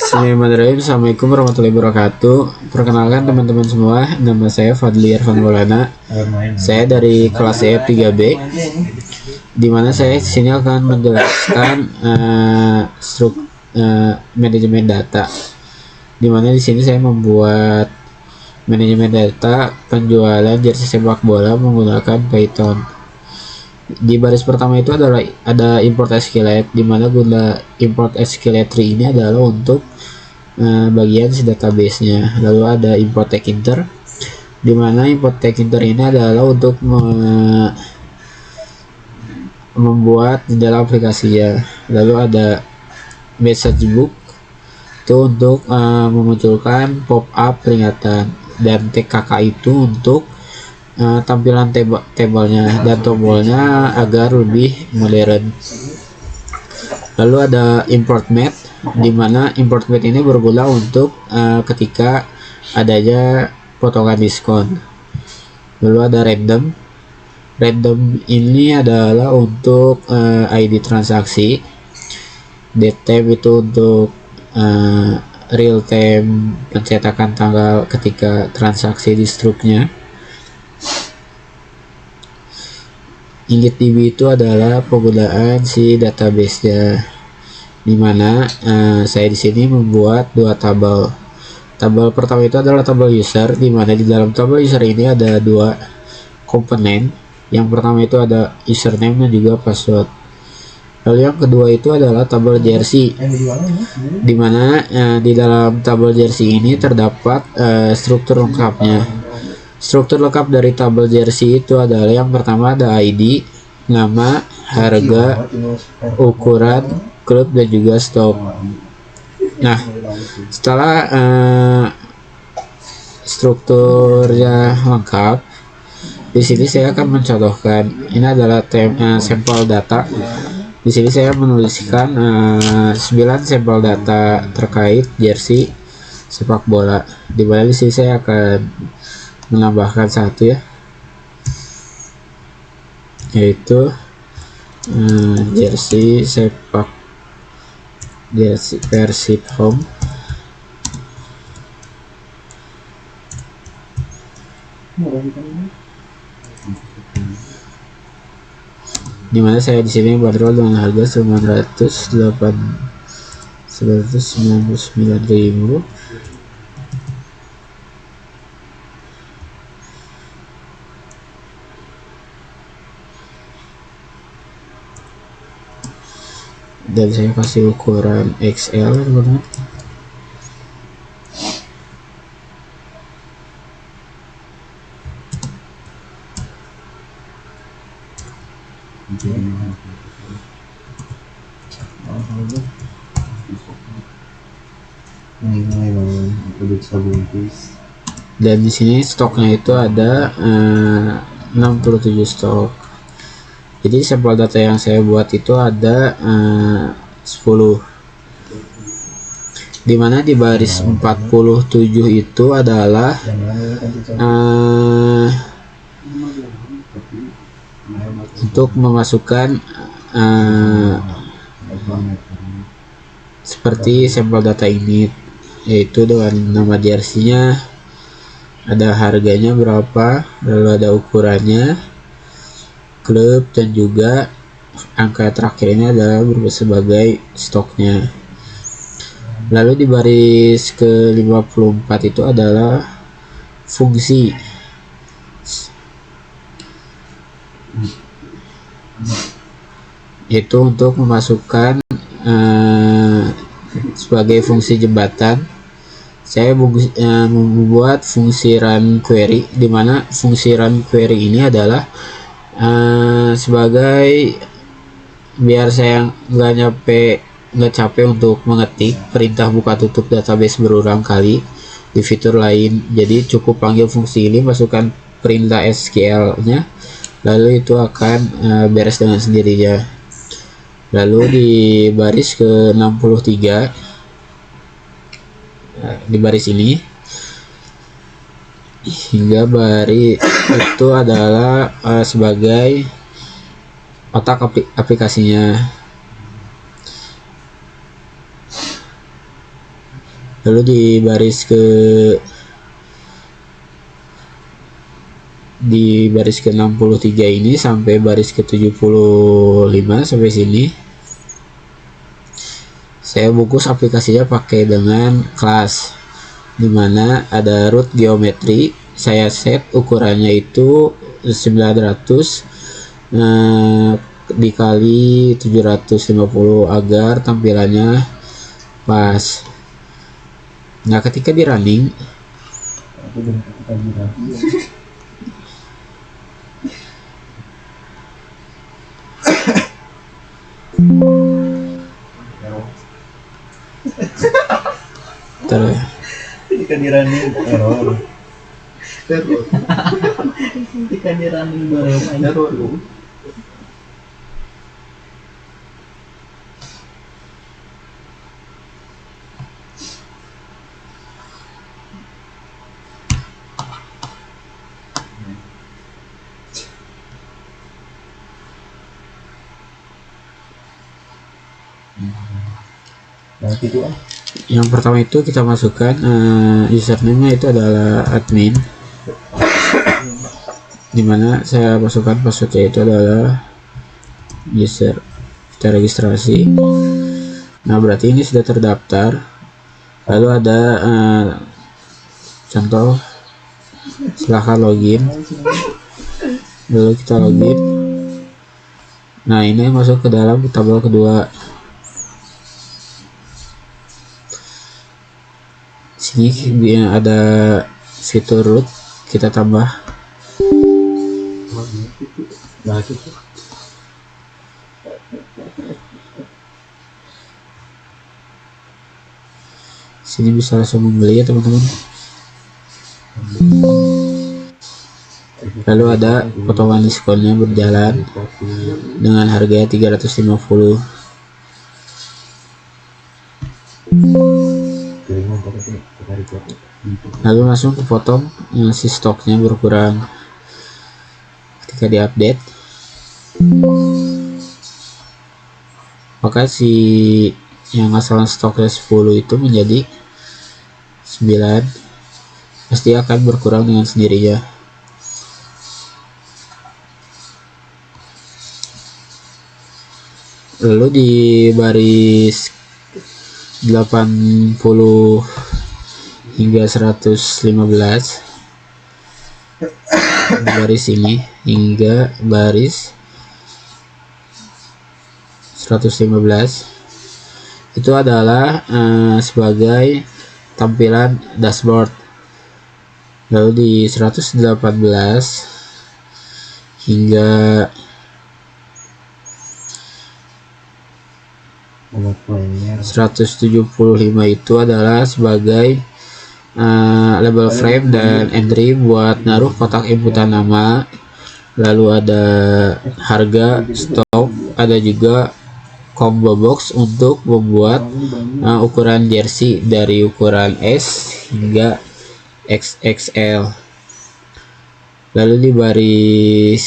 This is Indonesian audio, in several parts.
Bismillahirrahmanirrahim. Assalamualaikum warahmatullahi wabarakatuh. Perkenalkan teman-teman semua, nama saya Fadli Irfan Maulana. Saya dari kelas EF 3B, di mana saya di sini akan menjelaskan manajemen data. Di mana di sini saya membuat manajemen data penjualan jersey sepak bola menggunakan Python. Di baris pertama itu ada import SQLite, di mana guna import SQLite ini adalah untuk bagian si database-nya. Lalu ada import tkinter, di mana import tkinter ini adalah untuk membuat di dalam aplikasinya. Lalu ada message book itu untuk memunculkan pop-up peringatan, dan TKK itu untuk tampilan tabelnya dan tombolnya agar lebih modern. Lalu ada import mat, di mana import mat ini berguna untuk ketika adanya potongan diskon. Lalu ada random ini adalah untuk ID transaksi. Date time itu untuk real time pencetakan tanggal ketika transaksi di struknya. InitDB itu adalah penggunaan si database-nya, dimana saya di sini membuat dua tabel. Tabel pertama itu adalah tabel user, dimana di dalam tabel user ini ada dua komponen. Yang pertama itu ada username dan juga password. Lalu yang kedua itu adalah tabel jersey, dimana di dalam tabel jersey ini terdapat struktur lengkapnya. Struktur lengkap dari tabel jersey itu adalah yang pertama ada ID, nama, harga, ukuran, klub, dan juga stok. Nah, setelah strukturnya lengkap, di sini saya akan mencontohkan. Ini adalah sampel data. Di sini saya menuliskan 9 sampel data terkait jersey sepak bola. Di mana di sini saya akan menambahkan satu, yaitu jersey Persib home. Dimana saya di sini bandrol dengan harga 999.000. Dan saya kasih ukuran XL, teman-teman. Dan di sini stoknya itu ada 67 stok. Jadi sampel data yang saya buat itu ada 10, dimana di baris 47 itu adalah untuk memasukkan seperti sampel data ini, yaitu dengan nama jersey-nya, ada harganya berapa, lalu ada ukurannya, klub, dan juga angka terakhir ini adalah sebagai stoknya. Lalu di baris ke 54 itu adalah fungsi, itu untuk memasukkan sebagai fungsi jembatan. Saya membuat fungsi run query, di mana fungsi run query ini adalah sebagai biar saya nggak capek untuk mengetik perintah buka tutup database berulang kali di fitur lain. Jadi cukup panggil fungsi ini, masukkan perintah SQL nya, lalu itu akan beres dengan sendirinya. Lalu di baris ke 63, di baris ini hingga baris itu adalah sebagai otak aplikasinya. Lalu di baris ke 63 ini sampai baris ke 75 sampai sini saya bungkus aplikasinya pakai dengan kelas, dimana ada root geometri. Saya set ukurannya itu 900 dikali 750 agar tampilannya pas. Nah, ketika di running ketika di running error ketika di running error. Nah, gitu. Yang pertama itu kita masukkan username-nya itu adalah admin, dimana saya masukkan passwordnya itu adalah user. Kita registrasi. Nah, berarti ini sudah terdaftar. Lalu ada contoh, silahkan login. Lalu kita login. Nah, ini masuk ke dalam tabel kedua. Sini ada fitur root, kita tambah. Sini bisa langsung membeli ya teman-teman. Lalu ada potongan diskonnya berjalan dengan harga 350. Lalu langsung kepotong si stoknya berkurang ketika diupdate, maka si yang asalnya stoknya 10 itu menjadi 9, pasti akan berkurang dengan sendirinya. Lalu di baris 80 hingga 115, di baris ini hingga baris 115 itu adalah sebagai tampilan dashboard. Lalu di 118 hingga 175 itu adalah sebagai label frame dan entry buat naruh kotak inputan nama. Lalu ada harga, stok, ada juga combo box untuk membuat ukuran jersey dari ukuran S hingga XXL. Lalu di baris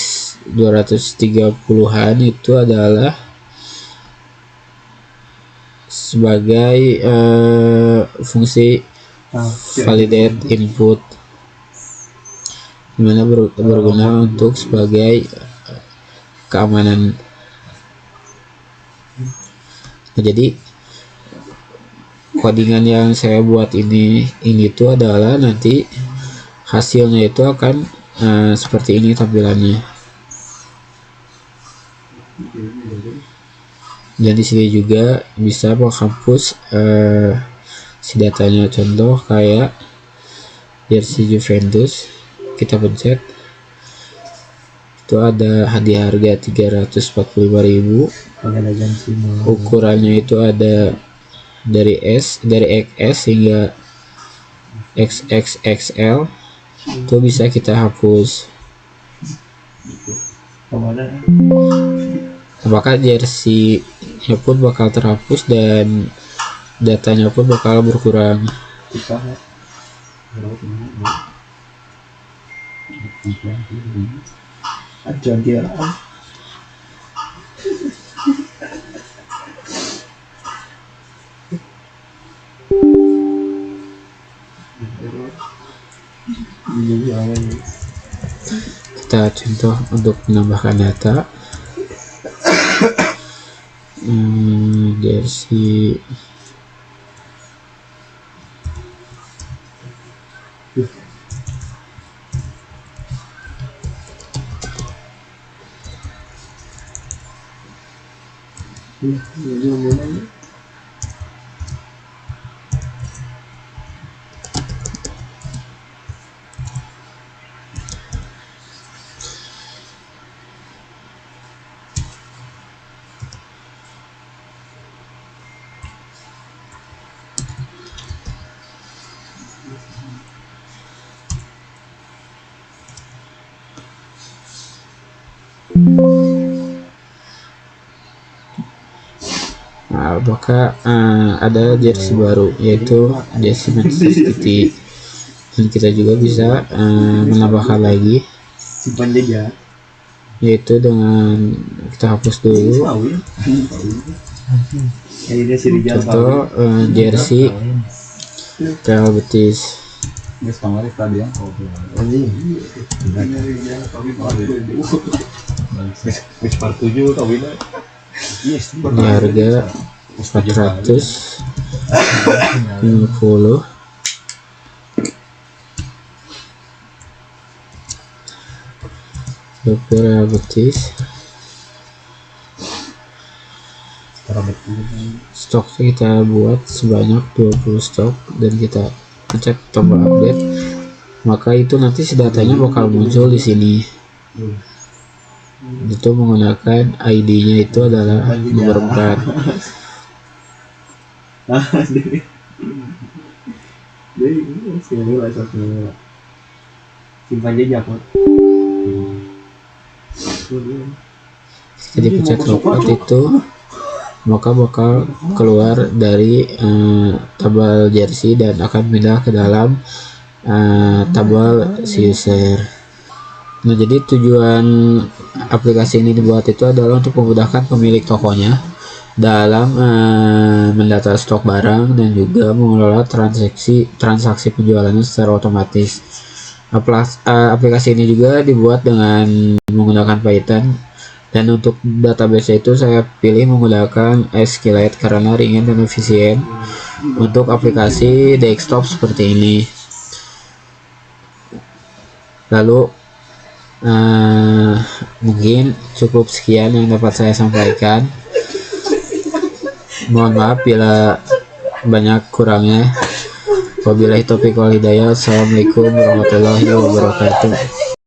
230-an itu adalah sebagai fungsi validate input, dimana berguna untuk sebagai keamanan. Nah, jadi codingan yang saya buat ini tuh adalah nanti hasilnya itu akan seperti ini tampilannya. Dan di sini juga bisa menghapus si datanya, contoh kayak jersey Juventus, kita pencet itu ada hadiah harga 345.000, ukurannya itu ada dari XS hingga XXXL, itu bisa kita hapus. Apakah jersey-nya pun bakal terhapus dan datanya pun bakal berkurang. Kita contoh untuk menambahkan data. Jersey Nah, maka ada jersey baru yaitu jersey Manchester City, dan kita juga bisa menambahkan lagi, simpan jejak, yaitu dengan kita hapus dulu contoh jersey Real Betis. Ini harga 450. Real Betis. Stoknya kita buat sebanyak 20 stok dan kita cek tombol update, maka itu nanti datanya bakal muncul di sini. Itu menggunakan ID-nya itu adalah nomor 4. simpan jejak. Jadi pencet logout itu, maka bakal keluar dari tabel jersey dan akan pindah ke dalam tabel si user. Nah, jadi tujuan aplikasi ini dibuat itu adalah untuk memudahkan pemilik tokonya dalam mendata stok barang dan juga mengelola transaksi penjualannya secara otomatis. Aplikasi ini juga dibuat dengan menggunakan Python, dan untuk database itu saya pilih menggunakan SQLite karena ringan dan efisien untuk aplikasi desktop seperti ini. Lalu mungkin cukup sekian yang dapat saya sampaikan. Mohon maaf bila banyak kurangnya. Wabillahi taufiq wal hidayah. Assalamualaikum warahmatullahi wabarakatuh.